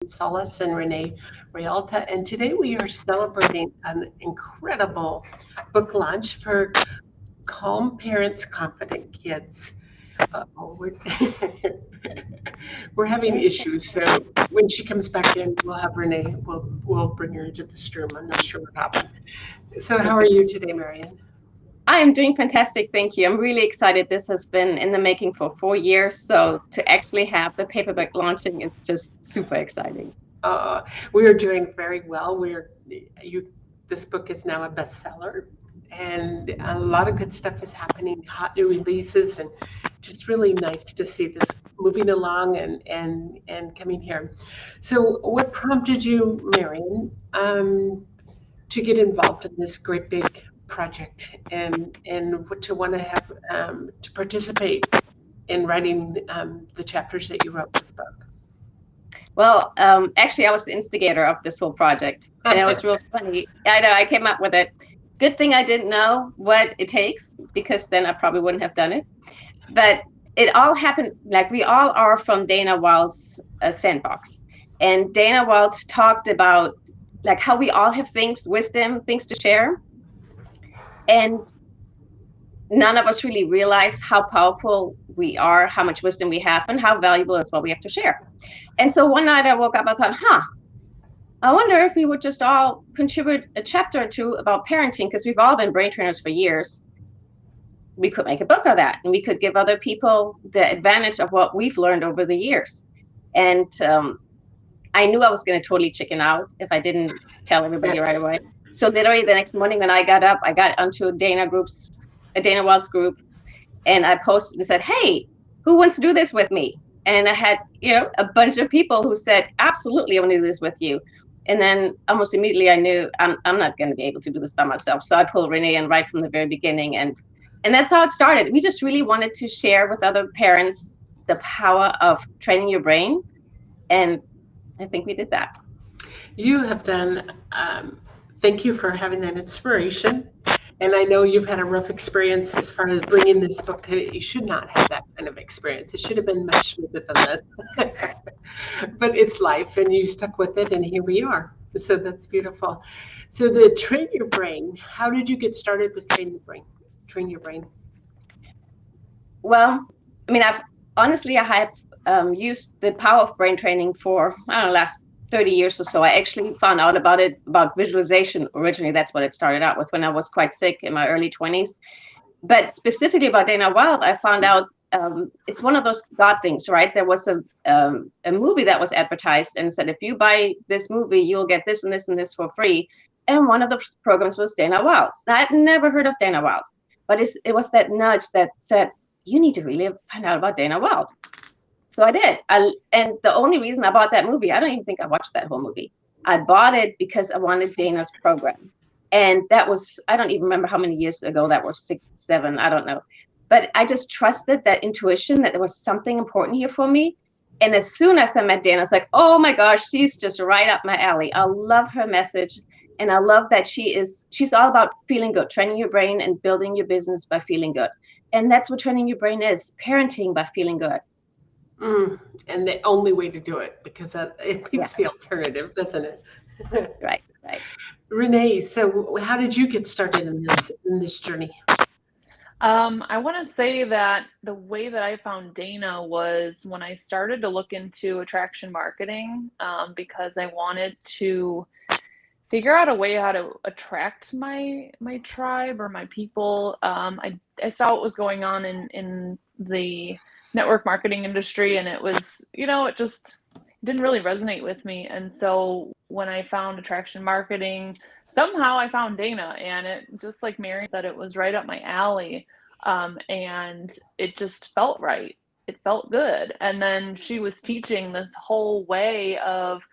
Solis and Renee Realta, and today we are celebrating an incredible book launch for Calm Parents, Confident Kids. Oh, we're having issues, so when she comes back in, we'll have Renee. We'll bring her into this room. I'm not sure what happened. So, how are you today, Marion? I am doing fantastic, thank you. I'm really excited. This has been in the making for 4 years, so to actually have the paperback launching, it's just super exciting. Uh, we are doing very well. You. This book is now a bestseller, and a lot of good stuff is happening. Hot new releases, and just really nice to see this moving along and coming here. So, what prompted you, Marion, to get involved in this great big project, and what to want to have to participate in writing the chapters that you wrote for the book? Well, actually, I was the instigator of this whole project, and it was real funny. I know I came up with it. Good thing I didn't know what it takes because then I probably wouldn't have done it. But it all happened like we all are from Dana Wild's sandbox, and Dana Wild talked about like how we all have things, wisdom, things to share, and none of us really realize how powerful we are, how much wisdom we have, and how valuable is what we have to share. And so one night I woke up, I thought, I wonder if we would just all contribute a chapter or two about parenting, because we've all been brain trainers for years. We could make a book of that, and we could give other people the advantage of what we've learned over the years. And I knew I was going to totally chicken out if I didn't tell everybody right away. So literally the next morning when I got up, I got onto a Dana Wild's group, and I posted and said, "Hey, who wants to do this with me?" And I had, a bunch of people who said, "Absolutely, I want to do this with you." And then almost immediately I knew I'm not going to be able to do this by myself. So I pulled Renee in right from the very beginning, and that's how it started. We just really wanted to share with other parents the power of training your brain, and I think we did that. You have done, thank you for having that inspiration. And I know you've had a rough experience as far as bringing this book. You should not have that kind of experience. It should have been much smoother than this. But it's life, and you stuck with it, and here we are. So that's beautiful. So the train your brain. How did you get started with train your brain? Train your brain. Well, I mean, I have used the power of brain training for, I don't know, last 30 years or so. I actually found out about it, about visualization. Originally, that's what it started out with when I was quite sick in my early 20s. But specifically about Dana Wild, I found out it's one of those God things, right? There was a movie that was advertised and said, if you buy this movie, you'll get this and this and this for free. And one of the programs was Dana Wild's. I had never heard of Dana Wild, but it was that nudge that said, you need to really find out about Dana Wild. So I did. And the only reason I bought that movie, I don't even think I watched that whole movie. I bought it because I wanted Dana's program. And that was, I don't even remember how many years ago that was, 6, 7, I don't know. But I just trusted that intuition that there was something important here for me. And as soon as I met Dana, I was like, oh my gosh, she's just right up my alley. I love her message. And I love that she's all about feeling good, training your brain and building your business by feeling good. And that's what training your brain is, parenting by feeling good. Mm, and the only way to do it, because it Yeah, beats the alternative, doesn't it? right, right. Renee, so how did you get started in this journey? I want to say that the way that I found Dana was when I started to look into attraction marketing, because I wanted to figure out a way how to attract my tribe or my people. I saw what was going on in the network marketing industry, and it was, it just didn't really resonate with me. And so when I found attraction marketing, somehow I found Dana, and it, just like Marion said, it was right up my alley. And it just felt right. It felt good. And then she was teaching this whole way of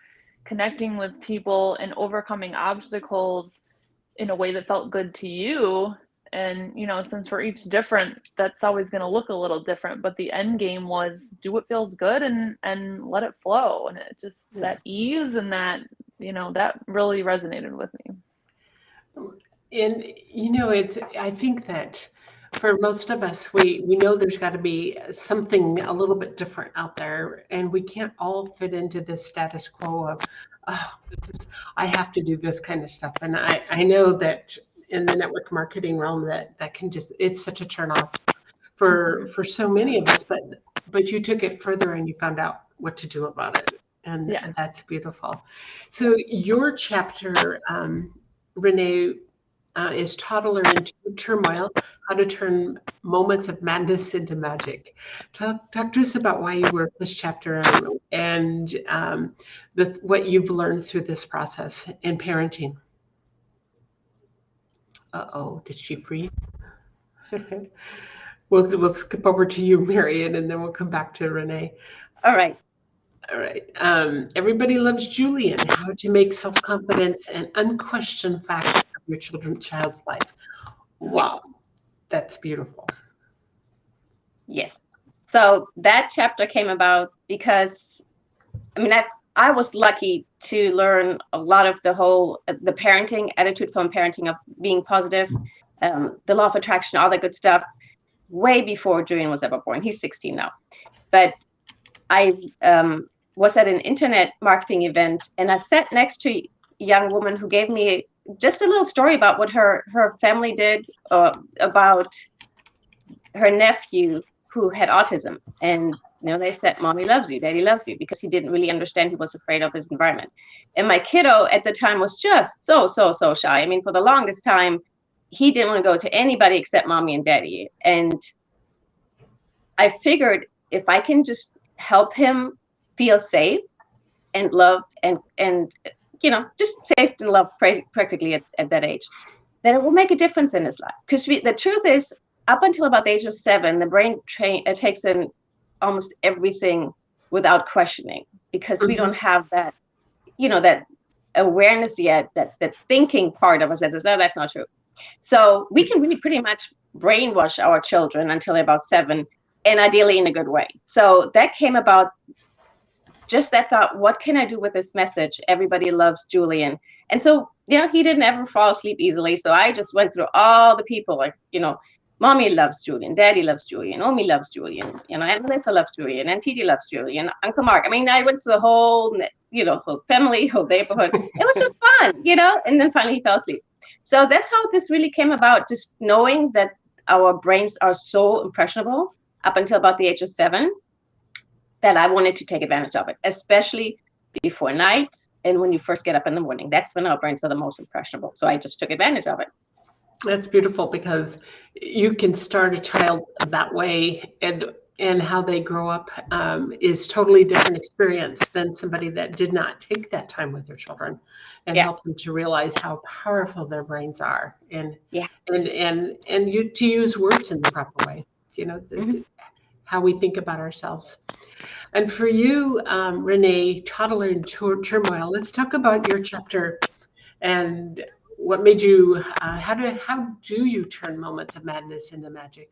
connecting with people and overcoming obstacles in a way that felt good to you. And, since we're each different, that's always going to look a little different. But the end game was do what feels good and let it flow. And it just, that ease and that, that really resonated with me. And it's I think that for most of us, we know there's got to be something a little bit different out there, and we can't all fit into this status quo of, oh, I have to do this kind of stuff. And I know that in the network marketing realm, that can just, it's such a turnoff for so many of us. But you took it further and you found out what to do about it, and that's beautiful. So your chapter, Renee, is Toddler into Turmoil, How to Turn Moments of Madness into Magic. Talk to us about why you wrote this chapter, and what you've learned through this process in parenting. Uh-oh, did she freeze? We'll skip over to you, Marion, and then we'll come back to Renee. All right. All right. Everybody loves Julian, How to Make Self-Confidence an Unquestioned Fact of Your Child's Life. Wow, that's beautiful. Yes. So that chapter came about because, I mean, I was lucky to learn a lot of the parenting attitude from parenting of being positive, the law of attraction, all that good stuff, way before Julian was ever born. He's 16 now. But I was at an internet marketing event, and I sat next to a young woman who gave me just a little story about what her family did about her nephew who had autism. And they said, Mommy loves you, Daddy loves you, because he didn't really understand. He was afraid of his environment. And my kiddo at the time was just so shy. I mean, for the longest time, he didn't want to go to anybody except Mommy and Daddy. And I figured if I can just help him feel safe and loved and just safe and loved practically at that age, that it will make a difference in his life. Because the truth is, up until about the age of 7, the brain takes in almost everything without questioning, because we don't have that, that awareness yet, that thinking part of us that says, no, that's not true. So we can really pretty much brainwash our children until they're about 7, and ideally in a good way. So that came about just that thought, what can I do with this message? Everybody loves Julian. And so, he didn't ever fall asleep easily. So I just went through all the people, like, Mommy loves Julian, Daddy loves Julian, Omi loves Julian, Aunt Melissa loves Julian, and Titi loves Julian, Uncle Mark. I mean, I went through the whole, whole family, whole neighborhood. It was just fun, and then finally he fell asleep. So that's how this really came about, just knowing that our brains are so impressionable up until about the age of 7, that I wanted to take advantage of it, especially before night and when you first get up in the morning. That's when our brains are the most impressionable. So I just took advantage of it. That's beautiful, because you can start a child that way, and how they grow up is totally different experience than somebody that did not take that time with their children and help them to realize how powerful their brains are, and to use words in the proper way, how we think about ourselves. And for you, Renee, Toddler in Turmoil, let's talk about your chapter and what made you, how do you turn moments of madness into magic?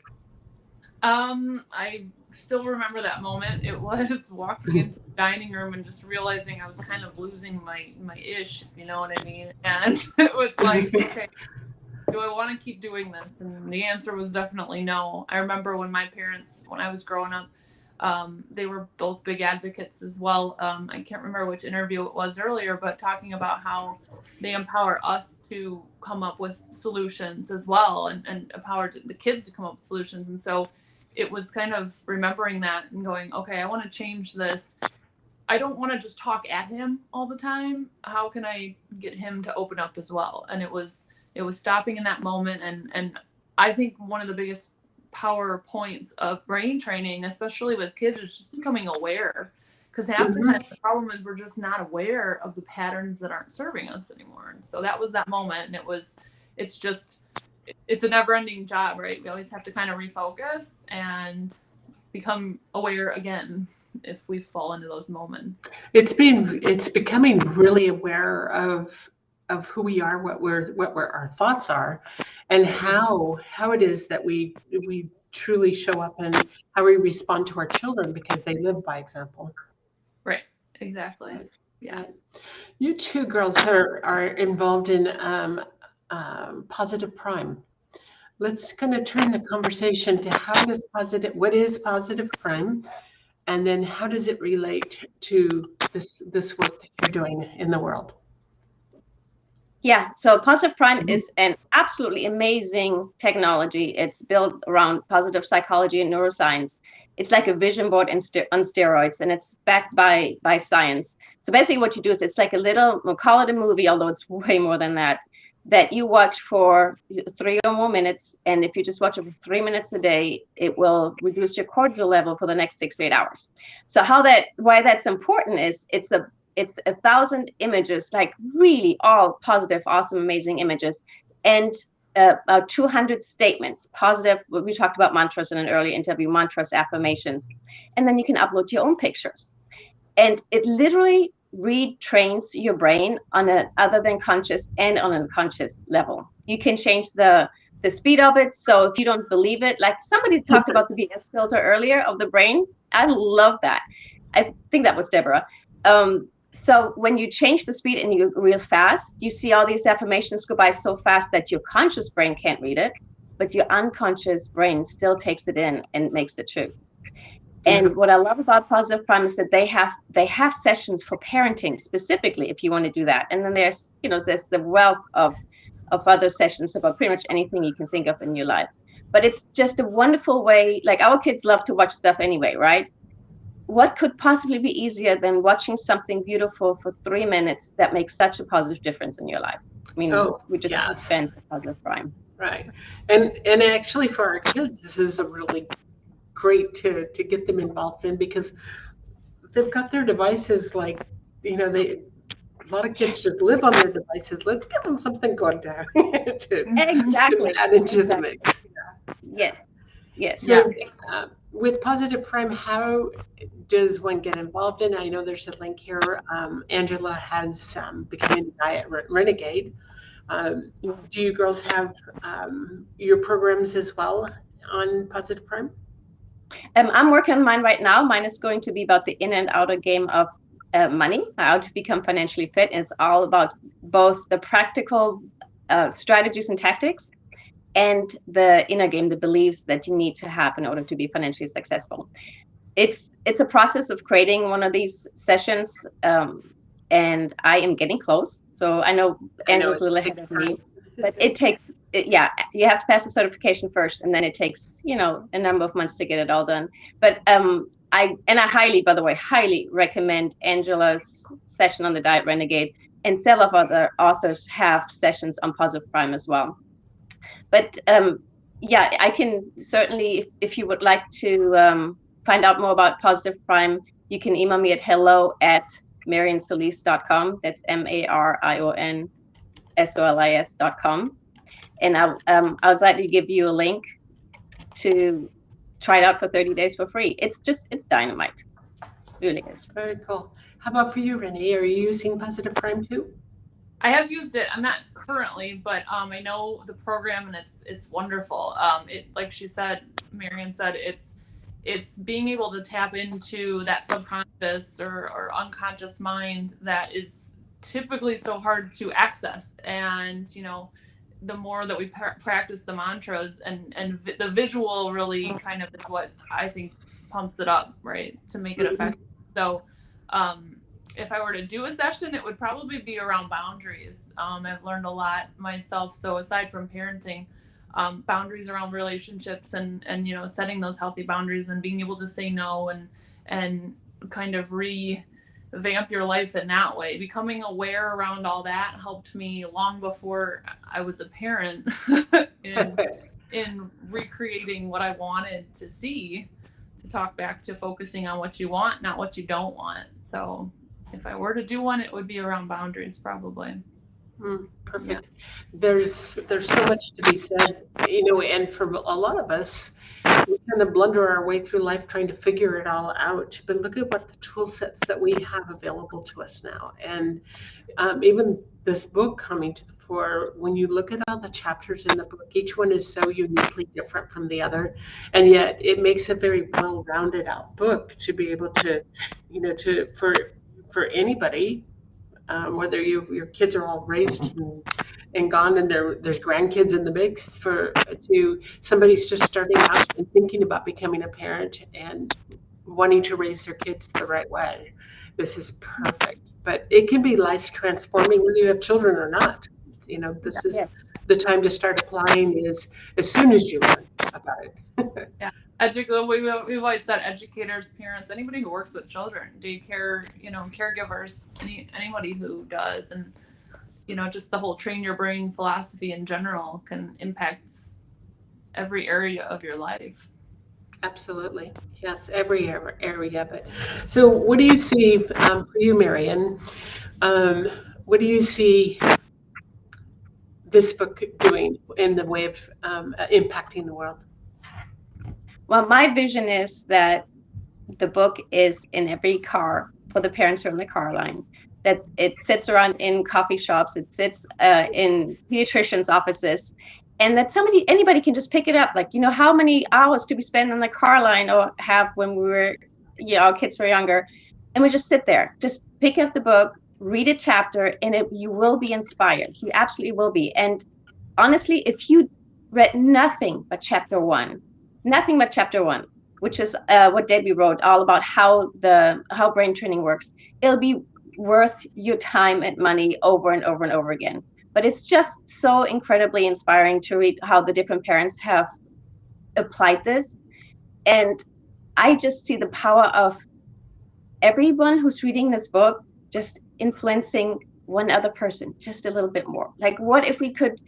I still remember that moment. It was walking into the dining room and just realizing I was kind of losing my ish, if you know what I mean. And it was like, okay, do I want to keep doing this? And the answer was definitely no. I remember when my parents, when I was growing up, they were both big advocates as well. I can't remember which interview it was earlier, but talking about how they empower us to come up with solutions as well, and empower the kids to come up with solutions. And so it was kind of remembering that and going, okay, I want to change this. I don't want to just talk at him all the time. How can I get him to open up as well? And it was stopping in that moment. And I think one of the biggest power points of brain training, especially with kids, is just becoming aware. Because half the time the problem is we're just not aware of the patterns that aren't serving us anymore. And so that was that moment. And it's a never-ending job, right? We always have to kind of refocus and become aware again if we fall into those moments. It's becoming really aware of who we are, what our thoughts are, and how it is that we truly show up, and how we respond to our children, because they live by example. Right. Exactly. Yeah. You two girls are involved in Positive Prime. let's kind of turn the conversation to what is positive crime, and then how does it relate to this work that you're doing in the world? Yeah, so Positive Prime Mhm. is an absolutely amazing technology. It's built around positive psychology and neuroscience. It's like a vision board on steroids, and it's backed by science. So basically, what you do is it's like a little, we'll call it a movie, although it's way more than that, that you watch for 3 or more minutes. And if you just watch it for 3 minutes a day, it will reduce your cortisol level for the next 6 to 8 hours. So why that's important is it's 1,000 images, like really all positive, awesome, amazing images, and 200 statements, positive. We talked about mantras in an earlier interview, mantras, affirmations, and then you can upload your own pictures. And it literally retrains your brain on an other than conscious and on an unconscious level. You can change the speed of it. So if you don't believe it, like somebody talked about the BS filter earlier of the brain, I love that. I think that was Deborah. So when you change the speed and you real fast, you see all these affirmations go by so fast that your conscious brain can't read it, but your unconscious brain still takes it in and makes it true. And what I love about Positive Prime is that they have sessions for parenting specifically if you want to do that. And then there's the wealth of other sessions about pretty much anything you can think of in your life. But it's just a wonderful way. Like our kids love to watch stuff anyway, right? What could possibly be easier than watching something beautiful for 3 minutes that makes such a positive difference in your life? I mean, Oh, we just yes. spend Positive Prime. Right. And actually for our kids, this is a really great to get them involved in, because they've got their devices, like, a lot of kids just live on their devices. Let's give them something good to, Exactly. to add into the mix. Yes. Yes. So with Positive Prime, how does one get involved in? I know there's a link here. Angela has the Community Diet Renegade. Do you girls have your programs as well on Positive Prime? I'm working on mine right now. Mine is going to be about the in and outer game of money, how to become financially fit. And it's all about both the practical strategies and tactics and the inner game, the beliefs that you need to have in order to be financially successful. It's a process of creating one of these sessions, and I am getting close. So I know Angela's a little ahead of me, but you have to pass the certification first, and then it takes a number of months to get it all done. But I highly, by the way, highly recommend Angela's session on the Diet Renegade, and several other authors have sessions on Positive Prime as well. But I can certainly, if you would like to find out more about Positive Prime, you can email me at hello@marionsolis.com. That's MarionSolis.com. And I'll gladly give you a link to try it out for 30 days for free. It's dynamite. It really is. Very cool. How about for you, Renee? Are you using Positive Prime too? I have used it. I'm not currently, but I know the program, and it's wonderful. It, like she said, Marion said, it's being able to tap into that subconscious or unconscious mind that is typically so hard to access. And the more that we practice the mantras and the visual really kind of is what I think pumps it up, right, to make it effective. So if I were to do a session, it would probably be around boundaries. I've learned a lot myself. So aside from parenting, boundaries around relationships and setting those healthy boundaries and being able to say no and kind of revamp your life in that way. Becoming aware around all that helped me long before I was a parent in recreating what I wanted to see, to talk back to focusing on what you want, not what you don't want. So if I were to do one, it would be around boundaries, probably. Perfect. Yeah. There's so much to be said, and for a lot of us, we kind of blunder our way through life trying to figure it all out. But look at what the tool sets that we have available to us now. And even this book coming to the fore, when you look at all the chapters in the book, each one is so uniquely different from the other. And yet it makes a very well-rounded out book to be able to, for anybody, whether your kids are all raised and gone, and there's grandkids in the mix to somebody's just starting out and thinking about becoming a parent and wanting to raise their kids the right way. This is perfect, but it can be life transforming whether you have children or not. This is Yeah. the time to start applying is as soon as you learn about it. Yeah. We've always said educators, parents, anybody who works with children, daycare, caregivers, anybody who does, and just the whole train your brain philosophy in general can impact every area of your life. Absolutely. Yes, every area. But so what do you see for you, Marion? What do you see this book doing in the way of impacting the world? Well, my vision is that the book is in every car for the parents who are in the car line, that it sits around in coffee shops, it sits in pediatricians' offices, and that anybody can just pick it up. Like, how many hours do we spend on the car line or have when we were, our kids were younger? And we just sit there, just pick up the book, read a chapter, and you will be inspired. You absolutely will be. And honestly, if you read nothing but chapter one, which is what Debbie wrote, all about how brain training works, it'll be worth your time and money over and over and over again. But it's just so incredibly inspiring to read how the different parents have applied this. And I just see the power of everyone who's reading this book just influencing one other person just a little bit more. Like, what if we could,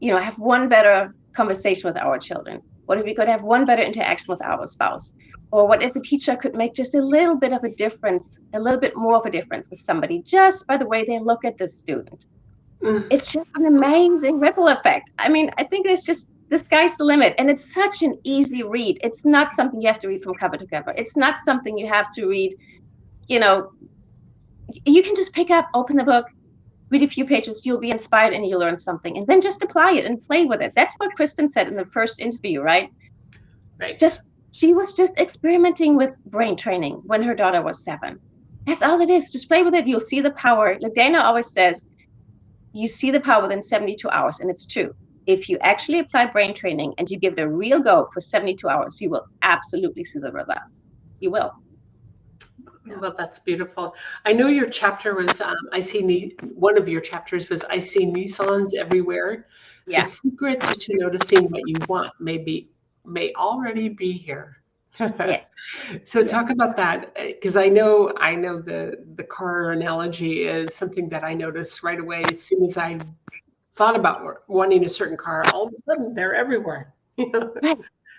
have one better conversation with our children? What if we could have one better interaction with our spouse? Or what if a teacher could make just a little bit of a difference, a little bit more of a difference with somebody just by the way they look at the student? It's just an amazing ripple effect. I mean, I think the sky's the limit. And it's such an easy read. It's not something you have to read from cover to cover. It's not something you have to read, you can just pick up, open the book, read a few pages, you'll be inspired and you'll learn something, and then just apply it and play with it. That's what Kristen said in the first interview, right? Right. She was just experimenting with brain training when her daughter was 7. That's all it is. Just play with it. You'll see the power. Like Dana always says, you see the power within 72 hours, and it's true. If you actually apply brain training and you give it a real go for 72 hours, you will absolutely see the results. You will. Well, that's beautiful. I know your chapter was, one of your chapters was, I see Nissans everywhere. Yeah. The secret to noticing what you want may already be here. Yes. So talk about that, because I know the car analogy is something that I noticed right away. As soon as I thought about wanting a certain car, all of a sudden they're everywhere.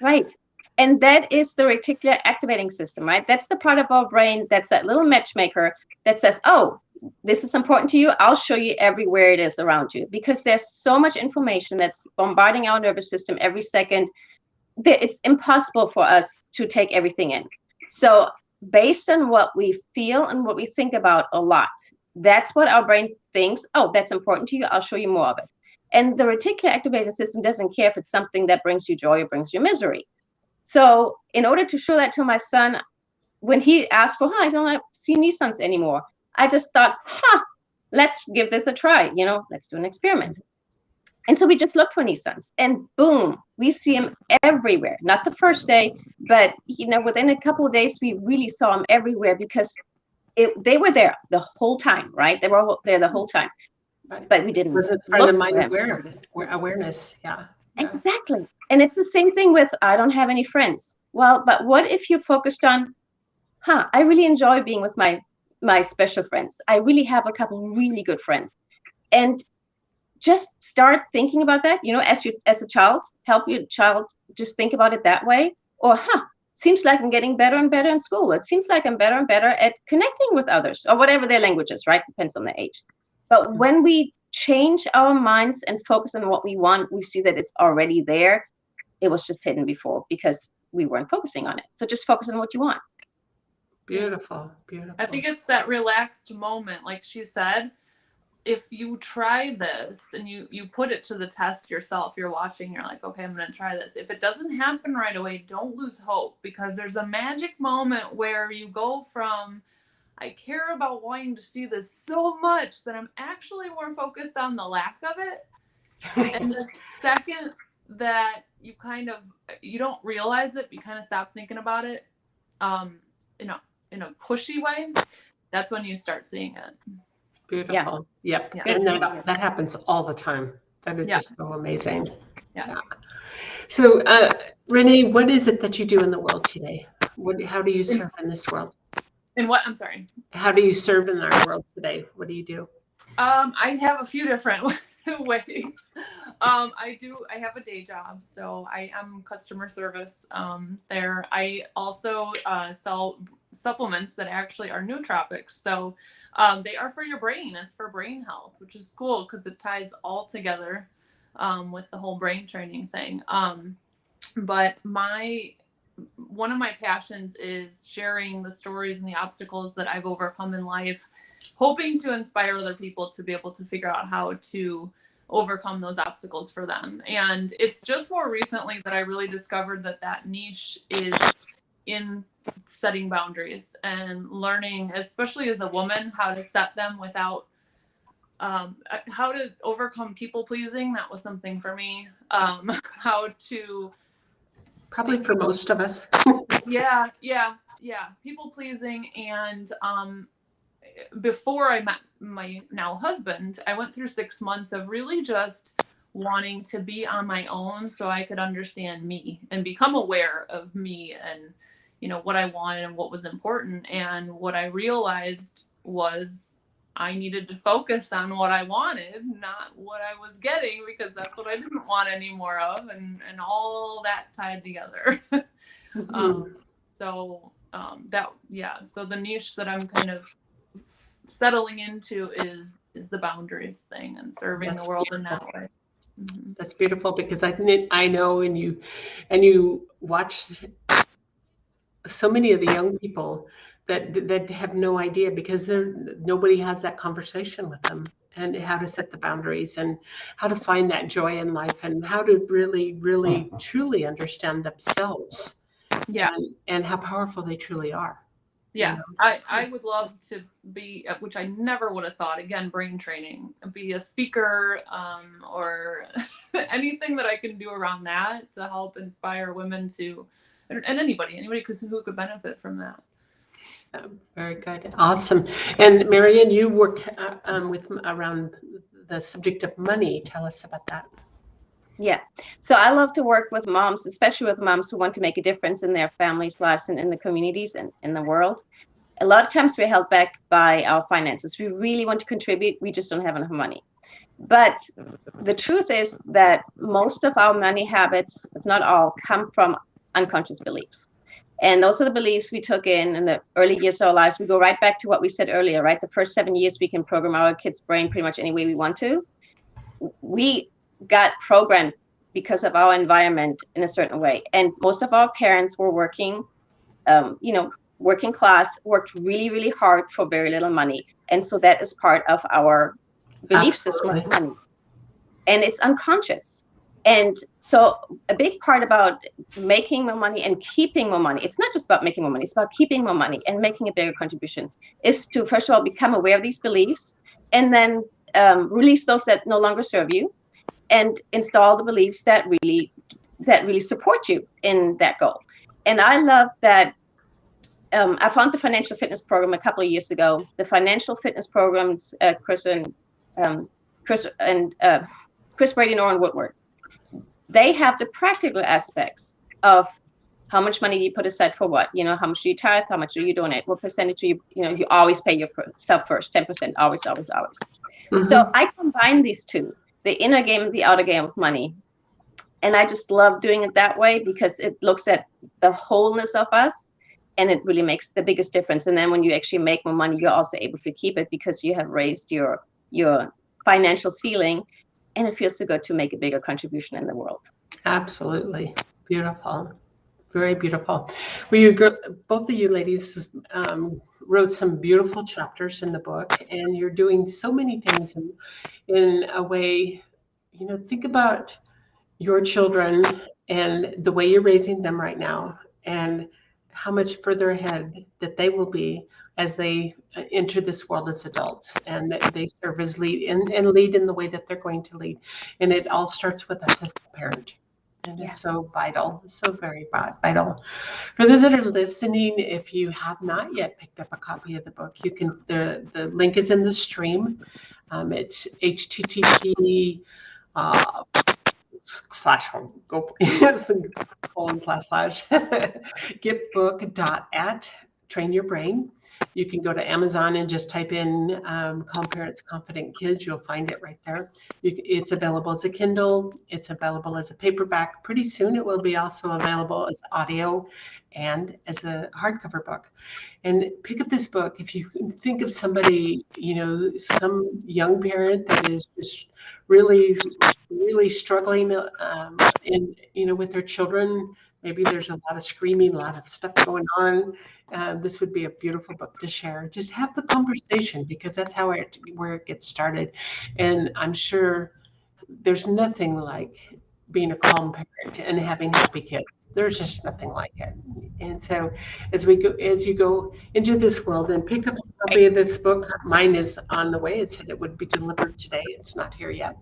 Right. And that is the reticular activating system, right? That's the part of our brain that's that little matchmaker that says, oh, this is important to you. I'll show you everywhere it is around you, because there's so much information that's bombarding our nervous system every second that it's impossible for us to take everything in. So based on what we feel and what we think about a lot, that's what our brain thinks, oh, that's important to you. I'll show you more of it. And the reticular activating system doesn't care if it's something that brings you joy or brings you misery. So in order to show that to my son, when he asked for, I don't see Nissans anymore, I just thought, let's give this a try. Let's do an experiment. And so we just looked for Nissans, and boom, we see them everywhere. Not the first day, but within a couple of days, we really saw them everywhere, because they were there the whole time, right? They were there the whole time, but we didn't. It wasn't front of mind awareness. Yeah. Exactly. And it's the same thing with, I don't have any friends. Well, but what if you focused on, I really enjoy being with my special friends. I really have a couple really good friends. And just start thinking about that, as a child, help your child just think about it that way. Or, seems like I'm getting better and better in school. It seems like I'm better and better at connecting with others, or whatever their language is, right? Depends on the age. But when we change our minds and focus on what we want, we see that it's already there. It was just hidden before because we weren't focusing on it. So just focus on what you want. Beautiful. I think it's that relaxed moment, like she said. If you try this and you put it to the test yourself, you're watching, you're like, okay, I'm going to try this. If it doesn't happen right away, don't lose hope, because there's a magic moment where you go from, I care about wanting to see this so much that I'm actually more focused on the lack of it. And the second that you don't realize it, you kind of stop thinking about it, in a pushy way, that's when you start seeing it. Beautiful. Yep. Yeah. And that happens all the time. That is Yeah. just so amazing. Yeah. So, Renee, what is it that you do in the world today? How do you serve in this world? And what? I'm sorry. How do you serve in our world today? What do you do? I have a few different ways. I have a day job, so I am customer service there. I also sell supplements that actually are nootropics. So they are for your brain. It's for brain health, which is cool because it ties all together with the whole brain training thing. But one of my passions is sharing the stories and the obstacles that I've overcome in life, hoping to inspire other people to be able to figure out how to overcome those obstacles for them. And it's just more recently that I really discovered that niche is in setting boundaries and learning, especially as a woman, how to set them without how to overcome people pleasing. That was something for me. How to Probably for most of us. yeah. People pleasing. And before I met my now husband, I went through 6 months of really just wanting to be on my own so I could understand me and become aware of me and, what I wanted and what was important. And what I realized was I needed to focus on what I wanted, not what I was getting, because that's what I didn't want any more of, and all that tied together. So the niche that I'm kind of settling into is the boundaries thing and serving the world in that way. Mm-hmm. That's beautiful, because I know, and you watch so many of the young people that have no idea, because nobody has that conversation with them, and how to set the boundaries and how to find that joy in life and how to really, really, truly understand themselves. Yeah. And how powerful they truly are. Yeah. I would love to be, which I never would have thought, again, brain training, be a speaker, or anything that I can do around that to help inspire women to, and anybody who could benefit from that. Very good. Awesome. And Marion, you work around the subject of money. Tell us about that. Yeah. So I love to work with moms, especially with moms who want to make a difference in their families' lives and in the communities and in the world. A lot of times we're held back by our finances. We really want to contribute. We just don't have enough money. But the truth is that most of our money habits, if not all, come from unconscious beliefs. And those are the beliefs we took in the early years of our lives. We go right back to what we said earlier, right? The first 7 years, we can program our kids' brain pretty much any way we want to. We got programmed because of our environment in a certain way. And most of our parents were working, working class, worked really, really hard for very little money. And so that is part of our belief system of money. And it's unconscious. And so a big part about making more money and keeping more money, it's not just about making more money, it's about keeping more money and making a bigger contribution, is to, first of all, become aware of these beliefs, and then release those that no longer serve you, and install the beliefs that really support you in that goal. And I love that. I found the financial fitness program a couple of years ago. The financial fitness programs, Chris Brady and Orrin Woodward, they have the practical aspects of how much money do you put aside for what? How much do you tithe? How much do you donate? What percentage do you always pay yourself first, 10%, always. Mm-hmm. So I combine these two, the inner game and the outer game of money. And I just love doing it that way because it looks at the wholeness of us, and it really makes the biggest difference. And then when you actually make more money, you're also able to keep it because you have raised your financial ceiling, and it feels so good to make a bigger contribution in the world. Absolutely. Beautiful. Very beautiful. Well, both of you ladies wrote some beautiful chapters in the book, and you're doing so many things in a way, think about your children and the way you're raising them right now, and how much further ahead that they will be as they enter this world as adults, and that they serve as lead and lead in the way that they're going to lead. And it all starts with us as a parent. And Yeah. it's so vital, so very vital. For those that are listening, if you have not yet picked up a copy of the book, you can. The link is in the stream. It's http slash go colon slash getbook.at train your brain. You can go to Amazon and just type in Calm Parents Confident Kids. You'll find it right there. It's available as a Kindle. It's available as a paperback. Pretty soon it will be also available as audio and as a hardcover book. And pick up this book if you think of somebody, some young parent that is just really, really struggling with their children. Maybe there's a lot of screaming, a lot of stuff going on. This would be a beautiful book to share. Just have the conversation, because that's where it gets started. And I'm sure there's nothing like being a calm parent and having happy kids. There's just nothing like it. And so as you go into this world and pick up a copy of this book, mine is on the way. It said it would be delivered today. It's not here yet.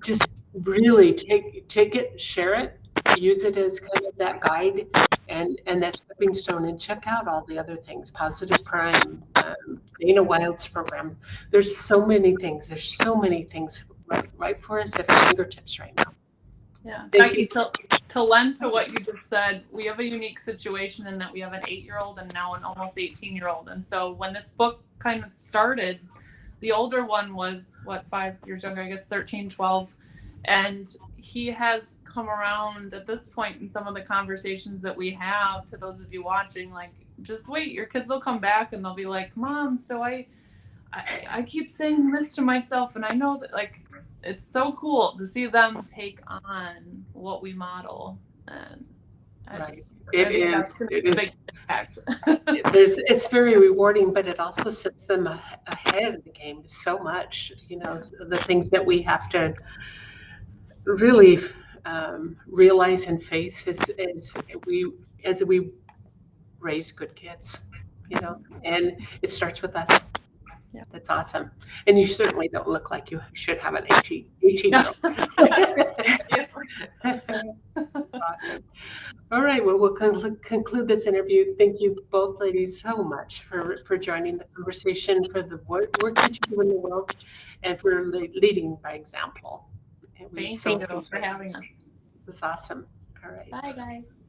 Just really take it, share it, use it as kind of that guide and that stepping stone, and check out all the other things. Positive Prime, Dana Wild's program. There's so many things. There's so many things right for us at our fingertips right now. Yeah, Thank Becky, you. to lend to what you just said, we have a unique situation in that we have an 8-year-old and now an almost 18-year-old. And so when this book kind of started, the older one was, 5 years younger, I guess 13, 12. And he has come around at this point in some of the conversations that we have, to those of you watching, like, just wait, your kids will come back and they'll be like, Mom, so I keep saying this to myself, and I know that, like, it's so cool to see them take on what we model. And that's going to be a big impact. It's very rewarding, but it also sets them ahead of the game so much. The things that we have to really realize and face as we raise good kids. And it starts with us. Yeah. That's awesome. And you certainly don't look like you should have an 18-year-old. Awesome. All right. Well, we'll conclude this interview. Thank you both ladies so much for joining the conversation, for the work that you do in the world, and for leading by example. Thank you for having us. This is awesome. All right. Bye, guys.